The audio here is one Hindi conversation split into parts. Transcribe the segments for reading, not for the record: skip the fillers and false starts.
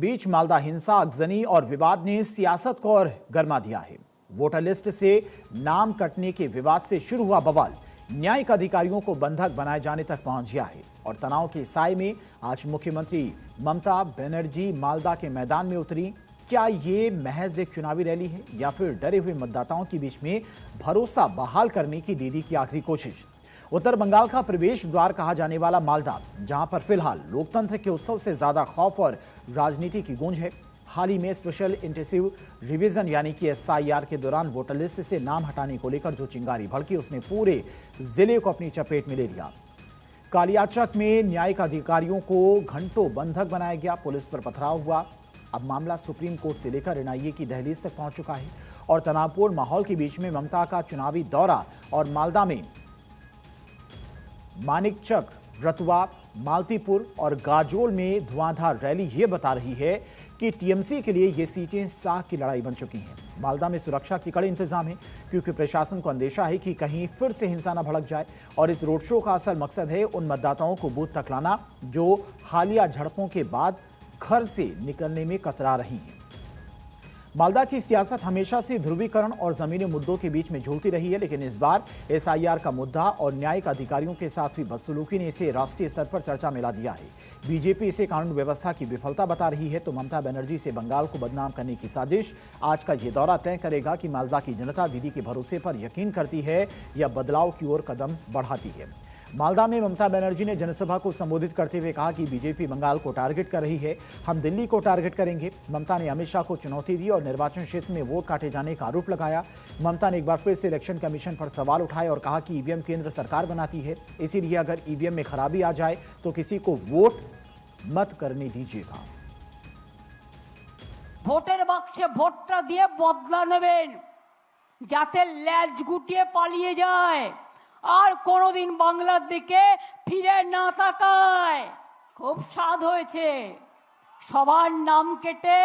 बीच मालदा हिंसा, अगजनी और विवाद ने सियासत को और गर्मा दिया है। वोटर लिस्ट से नाम कटने के विवाद से शुरू हुआ बवाल न्यायिक अधिकारियों को बंधक बनाए जाने तक पहुंच गया है और तनाव के साए में आज मुख्यमंत्री ममता बनर्जी मालदा के मैदान में उतरी। क्या ये महज एक चुनावी रैली है या फिर डरे हुए मतदाताओं के बीच में भरोसा बहाल करने की दीदी की आखिरी कोशिश? उत्तर बंगाल का प्रवेश द्वार कहा जाने वाला मालदा, जहां पर फिलहाल लोकतंत्र के उत्सव से ज्यादा खौफ और राजनीति की गूंज है। हाल ही में स्पेशल इंटेंसिव रिवीजन यानी कि SIR के दौरान वोटर लिस्ट से नाम हटाने को लेकर जो चिंगारी भड़की, उसने पूरे जिले को अपनी चपेट में ले लिया। कालियाचक में न्यायिक अधिकारियों को घंटों बंधक बनाया गया, पुलिस पर पथराव हुआ। अब मामला सुप्रीम कोर्ट से लेकर NIA की दहलीज तक पहुंच चुका है और तनावपूर्ण माहौल के बीच में ममता का चुनावी दौरा और मालदा में मानिकचक, रतुआ, मालतीपुर और गाजोल में धुआंधार रैली ये बता रही है कि TMC के लिए ये सीटें साख की लड़ाई बन चुकी हैं। मालदा में सुरक्षा के कड़े इंतजाम है क्योंकि प्रशासन को अंदेशा है कि कहीं फिर से हिंसा न भड़क जाए और इस रोड शो का असल मकसद है उन मतदाताओं को बूथ तक लाना जो हालिया झड़पों के बाद घर से निकलने में कतरा रही हैं। मालदा की सियासत हमेशा से ध्रुवीकरण और जमीनी मुद्दों के बीच में झूलती रही है, लेकिन इस बार SIR का मुद्दा और न्यायिक अधिकारियों के साथ हुई बदसलूकी ने इसे राष्ट्रीय स्तर पर चर्चा में ला दिया है। बीजेपी इसे कानून व्यवस्था की विफलता बता रही है तो ममता बनर्जी से बंगाल को बदनाम करने की साजिश। आज का ये दौरा तय करेगा कि मालदा की जनता दीदी के भरोसे पर यकीन करती है या बदलाव की ओर कदम बढ़ाती है। मालदा में ममता बनर्जी ने जनसभा को संबोधित करते हुए कहा कि बीजेपी बंगाल को टारगेट कर रही है, हम दिल्ली को टारगेट करेंगे। ममता ने अमित शाह को चुनौती दी और निर्वाचन क्षेत्र में वोट काटे जाने का आरोप लगाया। ममता ने एक बार फिर से इलेक्शन कमीशन पर सवाल उठाए और कहा कि ईवीएम केंद्र सरकार बनाती है, इसीलिए अगर ईवीएम में खराबी आ जाए तो किसी को वोट मत करने दीजिएगा। ভোটের বাক্সে ভোটটা দিয়ে বদলা নেবেন যাতে ল্যাজ গুটিয়ে পালিয়ে যায় আর কোনোদিন বাংলার দিকে ফিরে না তাকায়। খুব স্বাদ হয়েছে, সবার নাম কেটে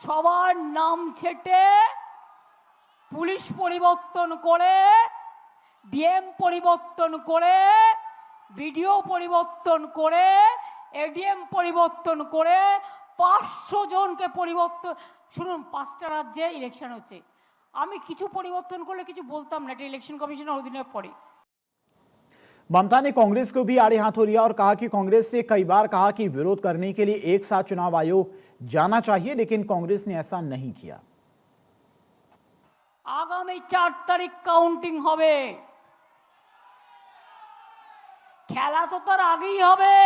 সবার নাম ছেটে পুলিশ পরিবর্তন করে ডিএম পরিবর্তন করে ভিডিও পরিবর্তন করে এডিএম পরিবর্তন করে 500 জনকে পরিবর্তন। শুনুন, 5টা রাজ্যে ইলেকশন হচ্ছে, আমি কিছু পরিবর্তন করলে কিছু বলতাম না, এটা ইলেকশন কমিশনের অধীনে পড়ে। ममता ने कांग्रेस को भी आड़े हाथों लिया और कहा कि कांग्रेस से कई बार कहा कि विरोध करने के लिए एक साथ चुनाव आयोग जाना चाहिए, लेकिन कांग्रेस ने ऐसा नहीं किया। आगामी 4 तारीख काउंटिंग হবে, খেলা তো তার আগেই হবে,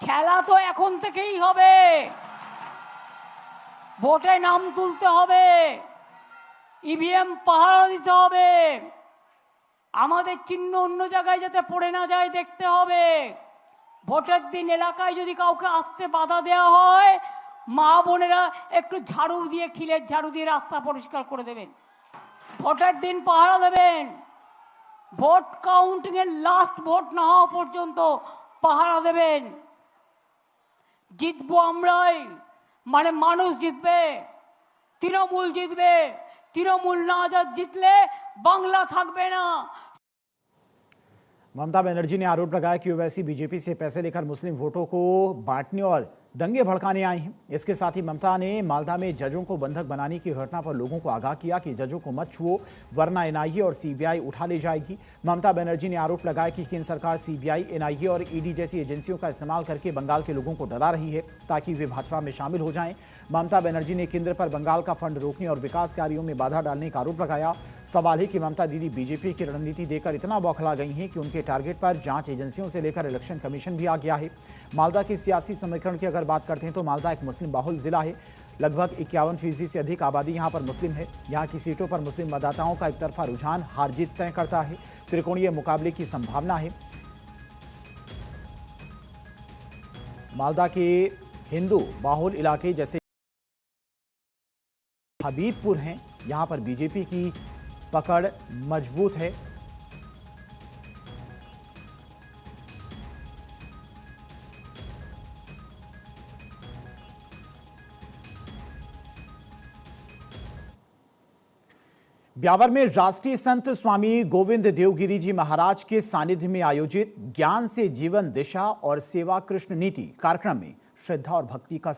খেলা তো এখন থেকেই হবে। ভোটে নাম তুলতে হবে, ইভিএম পাহারা দিতে হবে, আমাদের চিহ্ন অন্য জায়গায় যাতে পড়ে না যায় দেখতে হবে। ভোটের দিন এলাকায় যদি কাউকে আসতে বাধা দেওয়া হয়, মা বোনেরা একটু ঝাড়ু দিয়ে, খিলের ঝাড়ু দিয়ে রাস্তা পরিষ্কার করে দেবেন। ভোটের দিন পাহারা দেবেন, ভোট কাউন্টিং এর লাস্ট ভোট না হওয়া পর্যন্ত পাহারা দেবেন। জিতবো আমরাই, মানে মানুষ জিতবে, তৃণমূল জিতবে। তৃণমূল না জিতলে বাংলা থাকবে না। ममता बनर्जी ने आरोप लगाया कि ओवैसी बीजेपी से पैसे लेकर मुस्लिम वोटों को बांटने और दंगे भड़काने आई हैं। इसके साथ ही ममता ने मालदा में जजों को बंधक बनाने की घटना पर लोगों को आगाह किया कि जजों को मत छुओ वरना NIA और CBI उठा ले जाएगी। ममता बनर्जी ने आरोप लगाया कि केंद्र सरकार CBI, NIA और ED जैसी एजेंसियों का इस्तेमाल करके बंगाल के लोगों को डरा रही है ताकि वे भाजपा में शामिल हो जाएं। ममता बनर्जी ने केंद्र पर बंगाल का फंड रोकने और विकास कार्यों में बाधा डालने का आरोप लगाया। सवाल है कि ममता दीदी बीजेपी की रणनीति देकर इतना बौखला गई हैं कि उनके टारगेट पर जांच एजेंसियों से लेकर इलेक्शन कमीशन भी आ गया है। मालदा की सियासी समीकरण की अगर बात करते हैं तो मालदा एक मुस्लिम बाहुल जिला है। लगभग 51% से अधिक आबादी यहां पर मुस्लिम है। यहां की सीटों पर मुस्लिम मतदाताओं का एक तरफा रुझान हार जीत तय करता है। त्रिकोणीय मुकाबले की संभावना है। मालदा के हिंदू बाहुल इलाके जैसे हबीबपुर हैं, यहां पर बीजेपी की पकड़ मजबूत है। ब्यावर में राष्ट्रीय संत स्वामी गोविंद देवगिरी जी महाराज के सानिध्य में आयोजित ज्ञान से जीवन दिशा और सेवा कृष्ण नीति कार्यक्रम में श्रद्धा और भक्ति का